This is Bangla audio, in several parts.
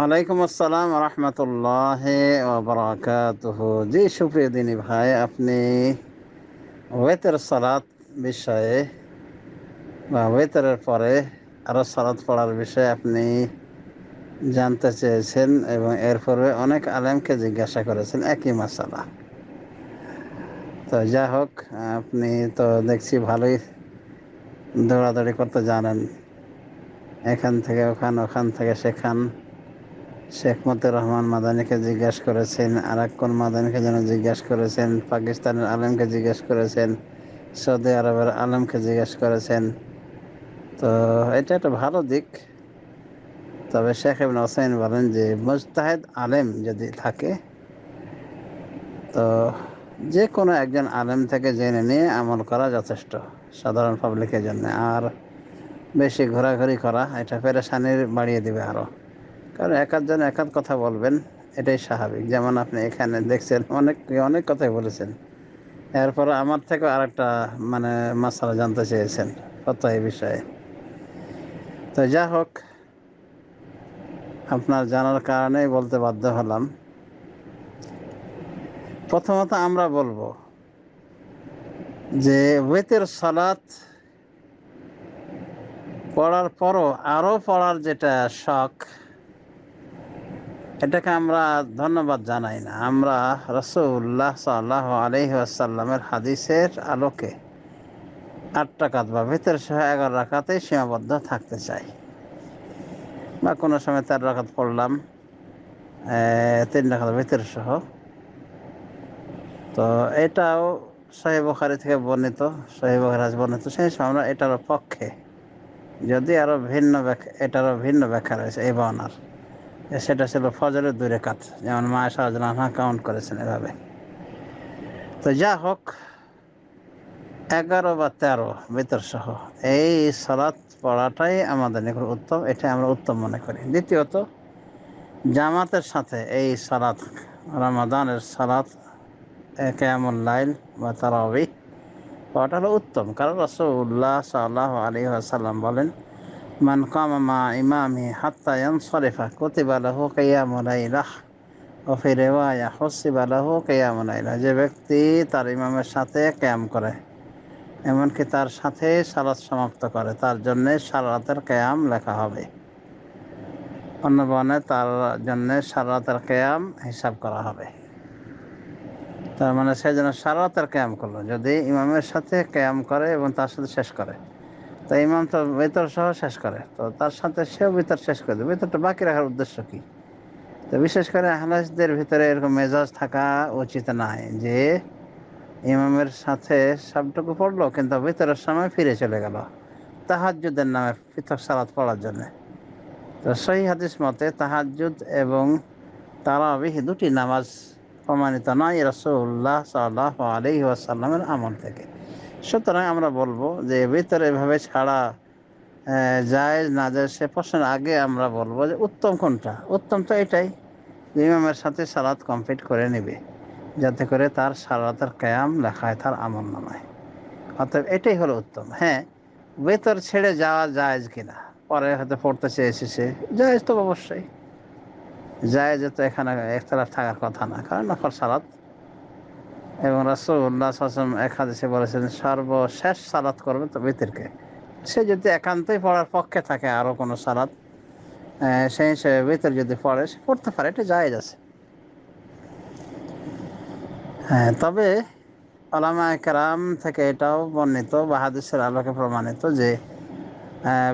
ওয়ালাইকুম আসসালাম রহমতুল্লাহ ওবরাকাতুহ। জি সুপ্রিয় দিনী ভাই, আপনি ওয়েতের সালাত বিষয়ে বা ওয়েতরের পরে আরো সালাত পড়ার বিষয়ে আপনি জানতে চেয়েছেন এবং এরপরে অনেক আলেমকে জিজ্ঞাসা করেছেন একই মাসালা। তো যা হোক, আপনি তো দেখছি ভালোই দৌড়াদৌড়ি করতে জানেন, এখান থেকে ওখান, ওখান থেকে সেখান। শেখ মতিউর রহমান মাদানীকে জিজ্ঞেস করেছেন, আর এক কোন মাদানীকে যেন জিজ্ঞেস করেছেন, পাকিস্তানের আলেমকে জিজ্ঞেস করেছেন, সৌদি আরবের আলেমকে জিজ্ঞেস করেছেন। তো এটা একটা ভালো দিক। তবে শেখ ইবনে উসাইমিন বলেন যে মুজতাহিদ আলেম যদি থাকে, তো যে কোনো একজন আলেম থেকে জেনে নিয়ে আমল করা যথেষ্ট সাধারণ পাবলিকের জন্য। আর বেশি ঘোরাঘুরি করা এটা পেরেশানি বাড়িয়ে দিবে আরো। কারণ এক আধজন এক আধ কথা বলবেন, এটাই স্বাভাবিক। যেমন আপনি এখানে দেখছেন অনেক অনেক কথাই বলেছেন, এরপর আমার থেকে আরেকটা মানে মাসালা জানতে চেয়েছেন কত এই বিষয়ে। তো যা হোক, আপনার জানার কারণেই বলতে বাধ্য হলাম। প্রথমত আমরা বলবো যে ওয়েতের সালাত পড়ার পরও আরও পড়ার যেটা শখ, এটাকে আমরা ধন্যবাদ জানাই না। আমরা রাসূলুল্লাহ সাল্লাল্লাহু আলাইহি ওয়াসাল্লামের হাদিসের আলোকে 8 রাকাত বা ভিতর সহ 11 রাকাতেই সীমাবদ্ধ থাকতে চাই। বা কোনো সময় 13 রাকাত পড়লাম, 3 রাকাত ভিতর সহ। তো এটাও সহিহ বুখারী থেকে বর্ণিত, সহিহ বুখারী হাদিস বর্ণিত। সেই সময় আমরা এটারও পক্ষে, যদি আরও ভিন্ন ব্যাখ্যা, এটারও ভিন্ন ব্যাখ্যা রয়েছে এই বর্ণনার। সেটা ছিল ফজরের 2 রাকাত, যেমন মা আয়েশা রাদিয়াল্লাহু আনহা কাউন্ট করেছেন এভাবে। তো যা হোক, 11 বা 13 ভিতর সহ এই সালাত পড়াটাই আমাদের নিকট উত্তম, এটাই আমরা উত্তম মনে করি। দ্বিতীয়ত, জামাতের সাথে এই সালাত, রমাদানের সালাত, কিয়ামুল লাইল বা তারাবিহ পড়াটা হলো উত্তম। কারণ রাসূলুল্লাহ সাল্লাল্লাহু আলাইহি ওয়াসাল্লাম বলেন, মান কামা মা ইমামি হাত্তা ইয়ানসারিফা কুতিবা লাহু কিয়ামু লাইলাহ ওয়া ফি রিওয়ায়া হুসিবা লাহু কিয়ামু লাইলাহ। যে ব্যক্তি তার ইমামের সাথে কিয়াম করে, এমনকি তার সাথে সালাত সমাপ্ত করে, তার জন্য সারা রাতের কিয়াম লেখা হবে। অন্য বর্ণে তার জন্য সারা রাতের কিয়াম হিসাব করা হবে। তার মানে সে যেন সারা রাতের কিয়াম করলো, যদি ইমামের সাথে কিয়াম করে এবং তার সাথে শেষ করে। তো ইমাম তো বেতর সহ শেষ করে, তো তার সাথে সেও বেতর শেষ করে দেবে। বেতরটা বাকি রাখার উদ্দেশ্য কি? তো বিশেষ করে আহলাসদের ভিতরে এরকম মেজাজ থাকা উচিত নয় যে ইমামের সাথে সবটুকু পড়লো কিন্তু বেতরের সময় ফিরে চলে গেল তাহাজ্জুদের নামে পৃথক সালাত পড়ার জন্য। তো সহিহ হাদিস মতে তাহাজ্জুদ এবং তারাবিহ দুটি নামাজ প্রমাণিত নয় রাসূলুল্লাহ সাল্লাল্লাহু আলাইহি ওয়াসাল্লামের আমল থেকে। সুতরাং আমরা বলবো যে ভিতরে এভাবে ছাড়া জায়েজ না জায়েজ সে প্রশ্নের আগে আমরা বলবো যে উত্তম কোনটা। উত্তম তো এটাই যে ইমামের সাথে সালাত কমপ্লিট করে নেবে, যাতে করে তার সারা রাতের কিয়াম লেখা হয় তার আমল নামায়। অতএব এটাই হলো উত্তম। হ্যাঁ, বেতর ছেড়ে যাওয়া জায়েজ কিনা, পরে হয়তো পড়তে চেয়েছে সে, জায়েজ তো অবশ্যই জায়েজ, তো এখানে ইখতিলাফ থাকার কথা না, কারণ নফল সালাত। এবং রাসূলুল্লাহ সাল্লাল্লাহু আলাইহি ওয়াসাল্লাম এক হাদিসে বলেছেন সর্বশেষ সালাত করবে তো বিতরকে। সে যদি একান্তই পড়ার পক্ষে থাকে আরও কোনো সালাত, সেই হিসেবে বিতর যদি পড়ে সে পড়তে পারে, এটা জায়েজ আছে। হ্যাঁ, তবে উলামায়ে কেরাম থেকে এটাও বর্ণিত বা হাদিসের আলোকে প্রমাণিত যে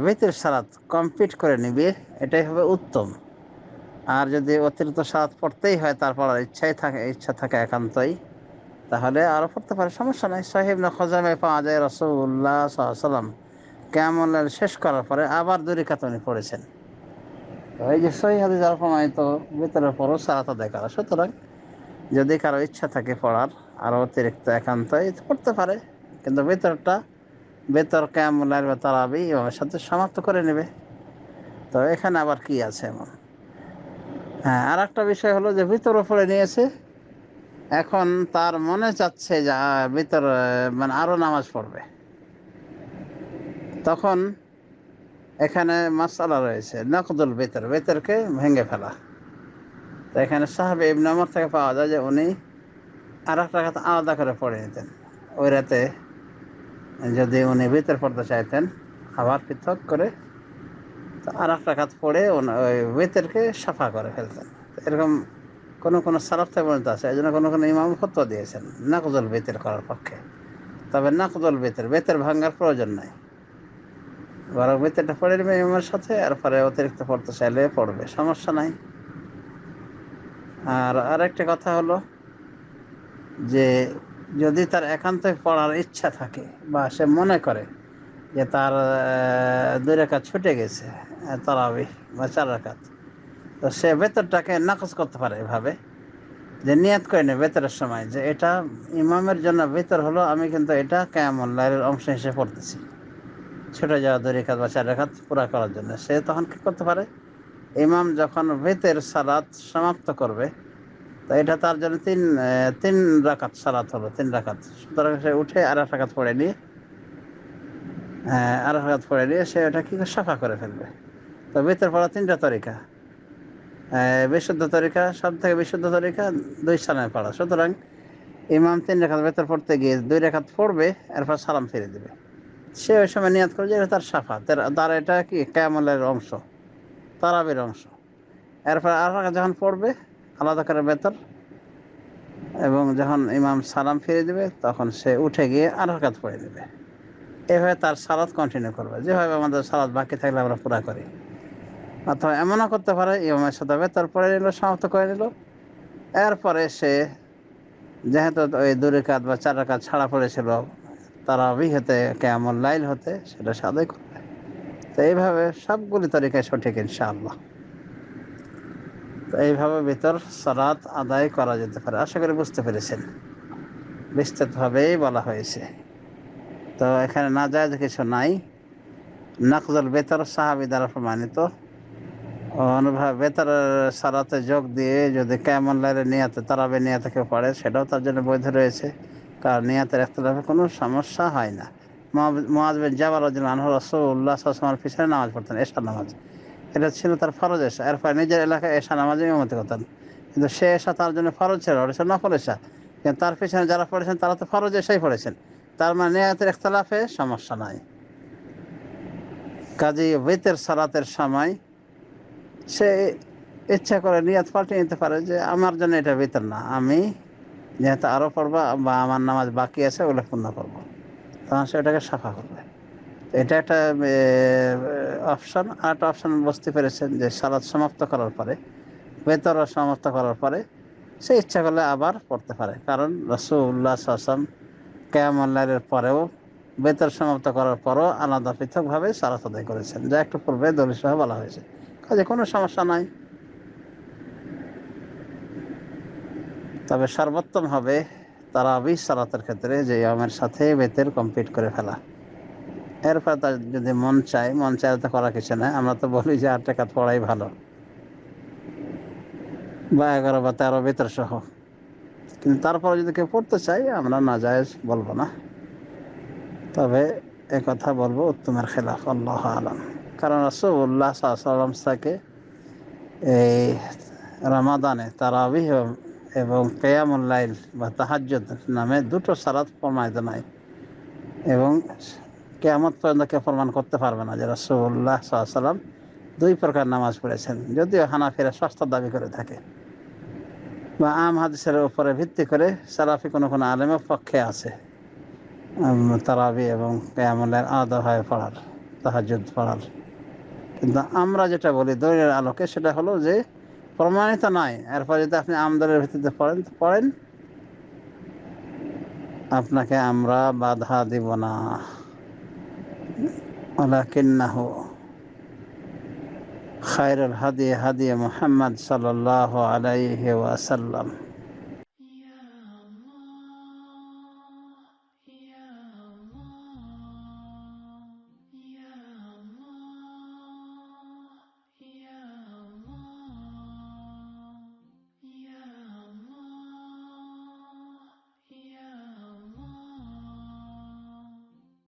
বিতর সালাত কমপ্লিট করে নিবে, এটাই হবে উত্তম। আর যদি অতিরিক্ত সালাত পড়তেই হয়, তার পড়ার ইচ্ছা থাকে একান্তই, তাহলে আরও পড়তে পারে, সমস্যা নাই। সহিহ ইবনে খুজাইমায় পাওয়া যায় রাসূলুল্লাহ সাল্লাল্লাহু আলাইহি ওয়াসাল্লাম কিয়ামুল লাইল শেষ করার পরে আবার 2 রাকাত উনি পড়েছেন। তো এই যে সহিহ হাদিস দ্বারা প্রমাণিত বিতরের পরও সালাত আদায় করা। সুতরাং যদি কারো ইচ্ছা থাকে পড়ার আরও অতিরিক্ত একান্তই পড়তে পারে, কিন্তু বেতর কিয়ামুল লাইল বা তারাবি ইমামের সাথে সমাপ্ত করে নেবে। তো এখানে আবার কি আছে এমন? হ্যাঁ, আর একটা বিষয় হলো যে ভিতরও পড়ে নিয়েছে, এখন তার মনে চাচ্ছে যে ভিতর মানে আরও নামাজ পড়বে। তখন এখানে মাসআলা রয়েছে নাকদুল বেতর, বেতরকে ভেঙে ফেলা। তো এখানে সাহাবে ইবনে ওমর থেকে পাওয়া যায় যে উনি আর এক রাকাত আলাদা করে পড়ে নিতেন। ওই রাতে যদি উনি বেতর পড়তে চাইতেন আবার পৃথক করে, তো আর এক রাকাত পড়ে ওই বেতরকে সাফা করে ফেলতেন। এরকম কোনো সালাফ থেকে বর্ণিত আছে। এই জন্য কোনো ইমাম ফতোয়া দিয়েছেন নাকদুল বেতর করার পক্ষে। তবে নাকদুল বেতর, বেতর ভাঙার প্রয়োজন নাই, বরং বেতরটা পড়ে নেবে ইমামের সাথে, এরপরে অতিরিক্ত পড়তে চাইলে পড়বে, সমস্যা নাই। আর আরেকটা কথা হলো যে যদি তার একান্তই পড়ার ইচ্ছা থাকে বা সে মনে করে যে তার 2 রাকাত ছুটে গেছে তারাবিহ বা 4 রাকাত, তো সে বেতরটাকে নাকচ করতে পারে এভাবে যে নিয়াত করে নেবে বেতরের সময় যে এটা ইমামের জন্য বেতর হলো, আমি কিন্তু এটা কিয়ামুল লাইলের অংশ হিসেবে পড়তেছি, ছুটে যাওয়া 2 রাকাত বা 4 রাকাত পুরা করার জন্য। সে তখন কী করতে পারে, ইমাম যখন বেতের সালাত সমাপ্ত করবে, তো এটা তার জন্য 3 রাকাত সালাত হলো, 3 রাকাত। সুতরাং সে উঠে আর এক রাকাত পড়ে নিয়ে আর এক রাকাত পড়ে নিয়ে সে এটা কি সাফা করে ফেলবে। তো বেতের পড়া 3টা তরিকা, বিশুদ্ধ তরিকা, সব থেকে বিশুদ্ধ তরিকা 2 সালামে পড়া। সুতরাং ইমাম 3 রাকাত বেতের পড়তে গিয়ে 2 রাকাত পড়বে, এরপর সালাম ফিরে দেবে। সে ওই সময় নিয়াত করে যে এটা তার সাফা, তার এটা কি কিয়ামুলের অংশ, তারাবির অংশ। এরপর আর এক রাকাত যখন পড়বে আলাদা করে বেতর, এবং যখন ইমাম সালাম ফিরে দেবে তখন সে উঠে গিয়ে আর এক রাকাত পড়ে দেবে। এভাবে তার সালাত কন্টিনিউ করবে, যেভাবে আমাদের সালাত বাকি থাকলে আমরা পুরা করি। অথবা এমনও করতে পারে ইমামের সাথে বেতর পড়ে নিল, সমাপ্ত করে নিল, এরপরে সে যেহেতু ওই 2 রাকাত বা 4 রাকাত ছাড়া পড়েছিল তারাবিহ হতে, কিয়ামুল লাইল হতে, সেটা সে আদায় করবে। তো এইভাবে সবগুলি তরিকায় সঠিক ইনশাআল্লাহ। তো এইভাবে ভিতর সালাত আদায় করা যেতে পারে। আশা করি বুঝতে পেরেছেন, বিস্তৃতভাবেই বলা হয়েছে। তো এখানে নাজায়েজ কিছু নাই। নাকজুল বেতর সাহাবী দ্বারা প্রমাণিত। অনুভাবে বেতরের সালাতে যোগ দিয়ে যদি কিয়ামুল লাইলের নিয়াতে, তারাবির নিয়াতে কেউ পড়ে, সেটাও তার জন্য বৈধ রয়েছে, কারণ নিয়াতের ইখতিলাফে কোনো সমস্যা হয় না। মুআয বিন জাবাল রাদিয়াল্লাহু আনহু রাসূলুল্লাহ সাল্লাল্লাহু আলাইহি ওয়াসাল্লামের পিছনে নামাজ পড়তেন, এশার নামাজ। এটা ছিল তার ফরজ এশা। এরপর নিজের এলাকায় এশা নামাজে ইমামতি করতেন। কিন্তু সে এশা তার জন্য ফরজ ছিল, ওটা ছিল নফল এশা। কিন্তু তার পিছনে যারা পড়েছেন তারা তো ফরজ এশাই পড়েছেন। তার মানে নিয়াতের ইখতিলাফে সমস্যা নাই। কাজেই ভিতর সালাতের সময় সে ইচ্ছা করে নিয়াত পাল্টে নিতে পারে যে আমার জন্য এটা ভিতর না, আমি যেহেতু আরও পড়বো বা আমার নামাজ বাকি আছে ওগুলো পূর্ণ করবো, তখন সে ওটাকে সাফা করবে। এটা একটা অপশন। আর একটা অপশন বুঝতে পেরেছেন যে সালাত সমাপ্ত করার পরে, বেতর সমাপ্ত করার পরে সে ইচ্ছা করলে আবার পড়তে পারে, কারণ রাসূলুল্লাহ সাল্লাল্লাহু আলাইহি ওয়াসাল্লাম কিয়ামুল লাইলের পরেও, বেতর সমাপ্ত করার পরও আলাদা পৃথকভাবে সালাত আদায় করেছেন, যা একটু পূর্বে দলিল সহ বলা হয়েছে। কাজে কোনো সমস্যা নাই। তবে সর্বোত্তম হবে তারাবিহ সালাতের ক্ষেত্রে যে ইমামের সাথে বেতের কমপ্লিট করে ফেলা। এরপর তার যদি মন চায়, মন চায় তো করা কিছু না, আমরা তো বলি যে 8 রাকাত পড়াই ভালো, বা 11 বা 13 বেতর সহ। কিন্তু তারপরে যদি কেউ পড়তে চায় আমরা নাজায়েজ বলবো না, তবে কথা বলবো উত্তমের খেলাফ, আল্লাহু আলাম। কারণ রাসূলুল্লাহ সাল্লাল্লাহু আলাইহি ওয়াসাল্লাম থেকে এই রমাদানে তারাবিহ এবং কিয়ামুল লাইল বা তাহাজ্জুদ নামে 2টো সালাত প্রমাণিত নাই, এবং কিয়ামত পর্যন্ত কেউ প্রমাণ করতে পারবে না যে রাসূলুল্লাহ সাল্লাল্লাহু আলাইহি ওয়াসাল্লাম 2 প্রকার নামাজ পড়েছেন, যদিও হানাফিরা ষষ্ঠ দাবি করে থাকে, বা আম হাদিসের উপরে ভিত্তি করে সালাফি কোনো আলেমের পক্ষে আছে তারাবি এবং কিয়ামুল লাইল আলাদাভাবে পড়ার, তাহাজ্জুদ পড়ার। কিন্তু আমরা যেটা বলি দলিলের আলোকে, সেটা হলো যে প্রমাণিত নয়, এরপর যদি আপনি আমদলের ভিত্তিতে পড়েন তো পড়েন, আপনাকে আমরা বাধা দিব না। ওয়ালাকিন্নাহু খায়রুল হাদি হাদি মুহাম্মদ সাল্লাল্লাহু আলাইহি ওয়াসাল্লাম।